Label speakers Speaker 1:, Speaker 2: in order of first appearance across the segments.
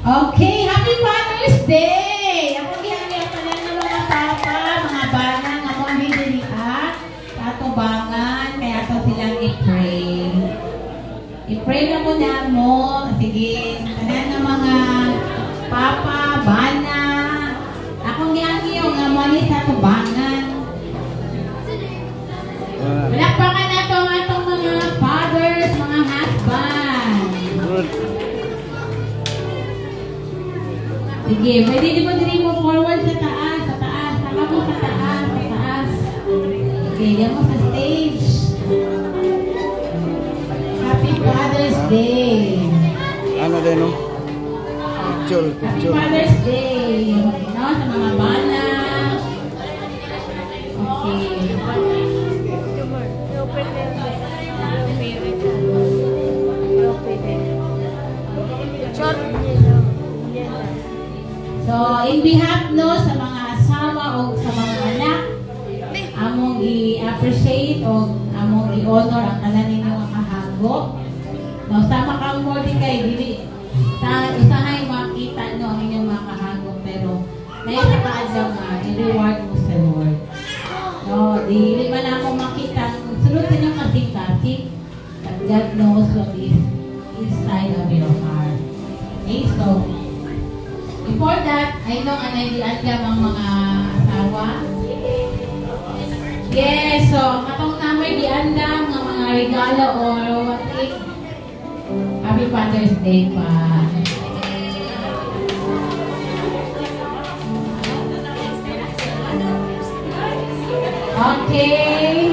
Speaker 1: Okay, Happy Father's Day! Ako gihangyan pa lang ng mga papa, mga bana, nga mga hidiliat, katubangan, kaya ito silang i-pray. I-pray na muna mo. Sige, kanan ng mga papa, bana, akong gihangyan nga mga katubangan. Palakpakan na ito ang atong mga fathers, mga husband. Sige, pwede di mo forward sa taas, saka mo sa taas. Okay, diyan mo sa stage. Happy Father's Day.
Speaker 2: Ano din, no? Picture.
Speaker 1: Happy Father's Day. No, sa mga bana. Okay. So, in behalf no sa mga asawa o sa mga anak, among i-appreciate o among i-honor ang tanan ninyo nga kahago. No, sama kang Mordecai, dili sa usahay makita no ang inyong mga kahago, pero naisakaad lang nga i-reward mo sa Lord. No, dili man ako makita sulod sa inyong kasing-kasing, but God knows what is inside of your heart. Okay, so before that, I know anay diandam ang mga asawa. Yes, so katong namin diandam ng mga regalo or what if Happy Father's Day pa. Okay.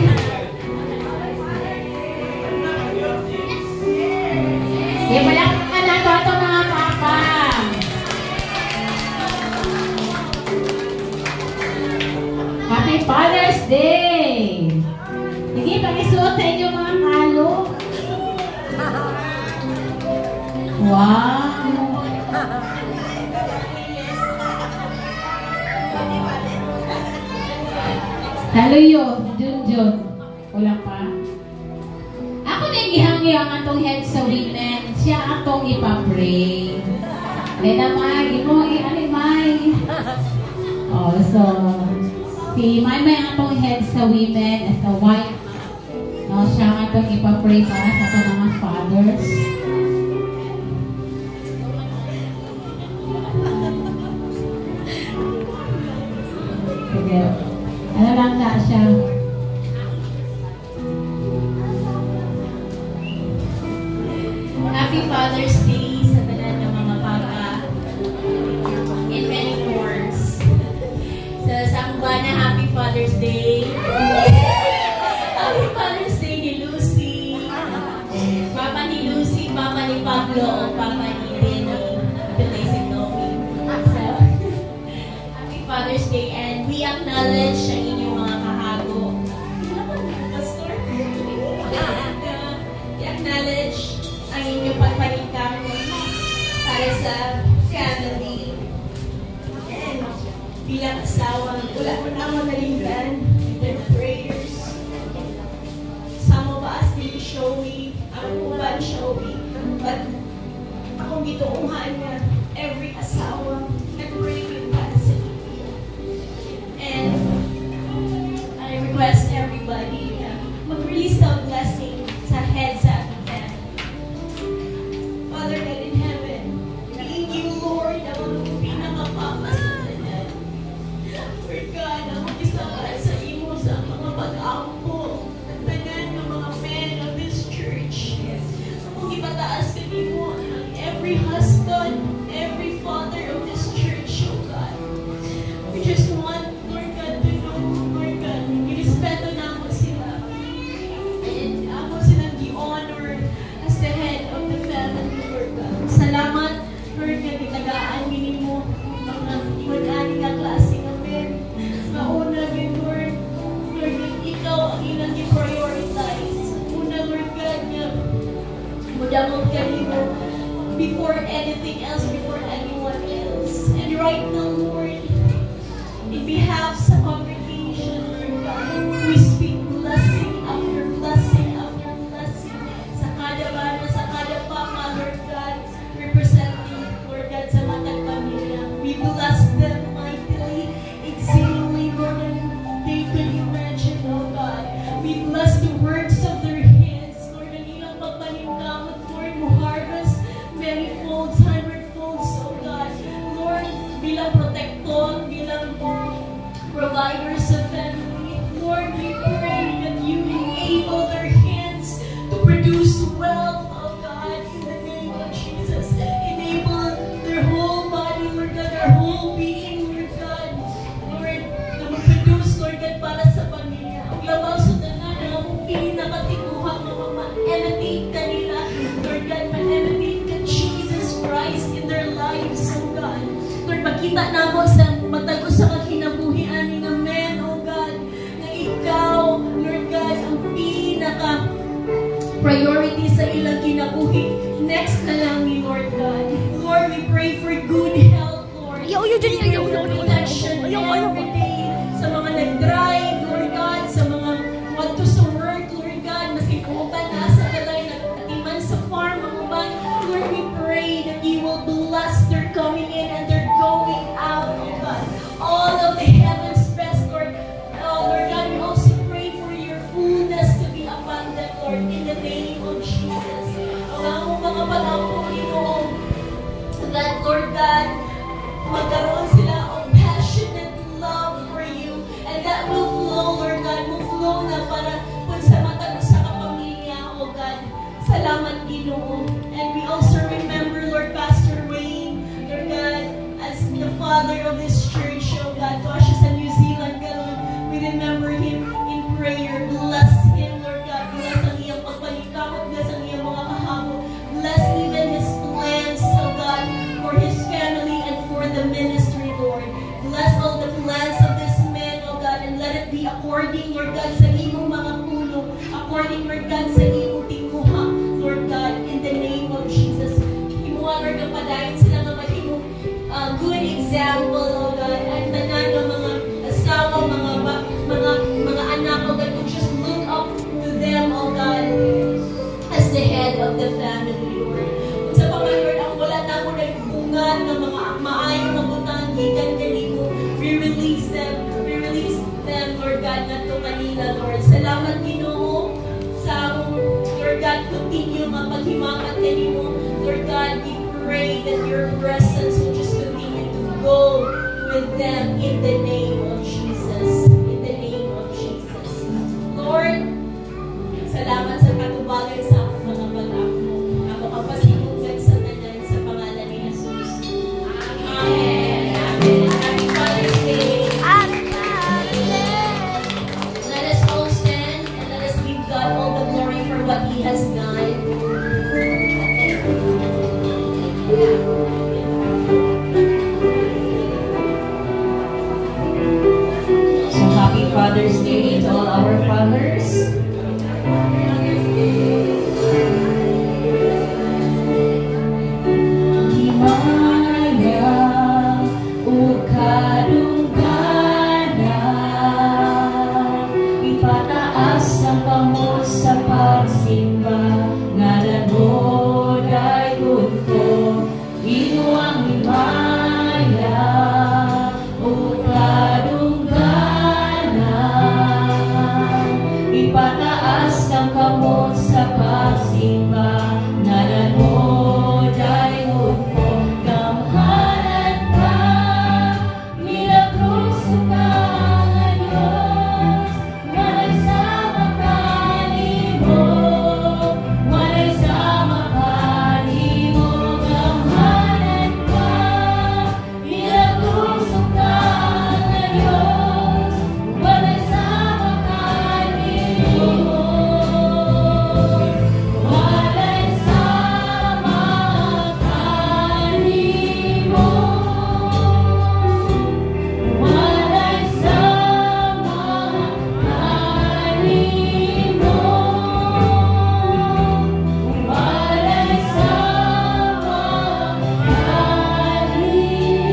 Speaker 1: Okay, palakpakan na ito mga papa. Happy Father's Day! Sige, pakisuot sa inyo mga kalo. Wow! Halo yun, Junjun. Wala pa. Ako na gihangyo ang atong head sa women. Siya atong ipapray. Kaya naman, mo i-alimay. Oh, so, si Maymay ang atong head sa women as a wife. No, siya ang atong ipapray para sa atong mga fathers. Sige. Ano lang na siya?
Speaker 3: Happy Father's Day sa tanan ng mga papa in many forms. Sa Sambana, Happy Father's Day. Happy Father's Day ni Lucy. Papa ni Lucy, Papa ni Pablo, Papa ni Denny. Belated Nomi. So, Happy Father's Day, and we acknowledge ang inyong mga kahago. Pastor? We acknowledge ang inyong pagpalikam para sa family. And bilang asawa, wala mo na manalindan with prayers. Some of us didn't showy, ang uban showy, but akong gituungan na every asawa nag-pray yung para sa inyo. And I request everybody na mag-release ng blessing sa head sa ating family. Father God in heaven, thank you, Lord, ang pinakapapa sa tanan. Lord God, ang mag-isapan sa imo sa mga pag-ampo, ang tanan ng mga men of this church. Ang ipataas ka nimo ang every husband, every father of this church, oh God. We just want, Lord God, to know, Lord God, irespeto na mo sila. And ako silang di-honor as the head of the family, Lord God. Salamat, Lord God, itagaan mo mga iwan-ani nga klase ng men. Mauna, Lord, Lord God, ikaw ang ilang i-prioritize. Una, Lord God, nga mudamot ka nimo before anything else, before anyone else. And right now, Lord, in behalf sa congregation, Lord God, we speak blessing after blessing after blessing sa kada bana, sa kada papa, Lord God, representing, Lord God, sa makita na mo sa matag sa kinabuhian ni nga men, oh God, na ikaw, Lord God, ang pinaka priority sa ilang kinabuhi. Next na lang ni Lord God. Lord, we pray for good health, Lord. We pray for protection every day sa mga nag-drive, Lord God, sa mga want to sa work, Lord God, maski kuuban na sa kalay, nagtatiman sa farm, mga uban. Lord, we pray that you will bless their coming in and their going out, oh God. All of the heaven's best, Lord. Oh, Lord God, we also pray for your fullness to be abundant, Lord, in the name of Jesus. Ang among mga pag-ampong Panginoon, that, Lord God, magkaroon sila of passionate love for you, and that will flow, Lord God, will flow na para kung sa matag sa kapamilya, oh God. Salamat, Ginoo. And we also remember, Lord, Pastor Wayne, Lord God, as the father of this church, oh God, Tosha sa New Zealand, karon, we remember him in prayer. Bless him, Lord God. Bless ang iyang pagpalikawat, bless ang iyang mga kahamo. Bless even his plans, oh God, for his family and for the ministry, Lord. Bless all the plans of this man, oh God, and let it be according, Lord God, sa imong mga pulong, according, Lord God, sa imong tinguha, Lord God, in the name of Jesus. Himuha, Lord, ang padayon sila nga mahimong good example, oh God, at tanan ng mga asawa, mga anak, oh God, to just look up to them, oh God, as the head of the family, Lord. Kung sa mga, Lord, ang wala na mo na bungan ng mga maayong mabutang gikan kanimo, we release them, Lord God, na to kanila, Lord. Salamat, Ginoo, sa among, Lord God, continue nga paghimakat kanimo, Lord God. We pray that your presence will just continue to go with them in the name of Jesus. In the name of Jesus. Lord, salamat sa katubagan sa akong mga pag-ako. Ako kapasimugan sa tanan sa pangalan ni Jesus. Amen. Amen. Happy Father's Day. Let us all stand and let us give God all the glory for what He has done.
Speaker 1: So happy Father's Day to all our fathers. Himaya o kadungana, ipataas ang kamot sa pagsimba, ngalan mo dayon ko, imo ang himaya o kadungana, ipataas ang kamot sa pagsimba, ngalan mo dayon ko, kamhanan ka, milagroso ka nga Diyos, walay sama ka nimo, walay sama ka nimo, kamhanan ka, milagroso ka nga Diyos, walay sama ka nimo. Walay sama ka nimo, walay sama ka nimo, walay sama ka nimo.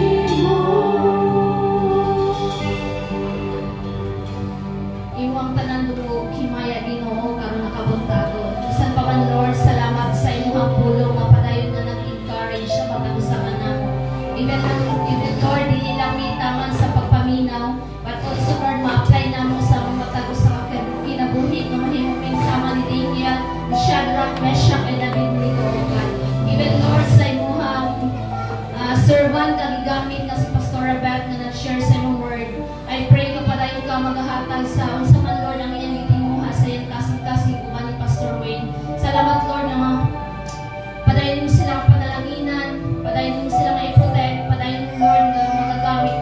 Speaker 1: Iwang tanan dugo himaya Ginoo karon nakabuntago. Bisan pa man Lord, salamat sa imong pulong nga padayon nga nag-encourage sa mga usa ka namo. Even Lord, dili lang mitaman sa pagpaminaw, but also Lord, ma-apply namo sa mga tago sa kinabuhi nga mahimong sama ni Daniel, ni Shadrach, Meshach, and Abednego, O God. Even Lord, sa imong servant nga gigamit nga si Pastora Beth nga nag-share sa imong word. I pray nga padayon ka maghahatag sa unsa man Lord ang iyang gitimuha sa iyang kasig-kasig uban ni Pastor Wayne. Salamat Lord na padayon mo silang panalaginan, padayon mo silang i-protect, padayon mo Lord nga magagamit.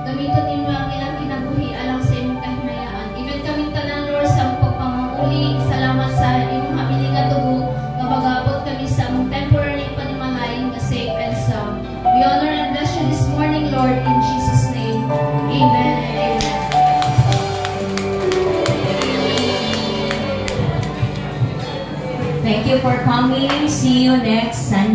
Speaker 1: Gamiton nimo ang ilang kinabuhi alang sa imong kahimayaan. Even kami tanan Lord sa pagpamanguli, salamat sa imong habiling nga dugo nga mag-abot kami sa among temporary panimalay nga safe and sound. We honor and bless you
Speaker 4: coming. See you next Sunday.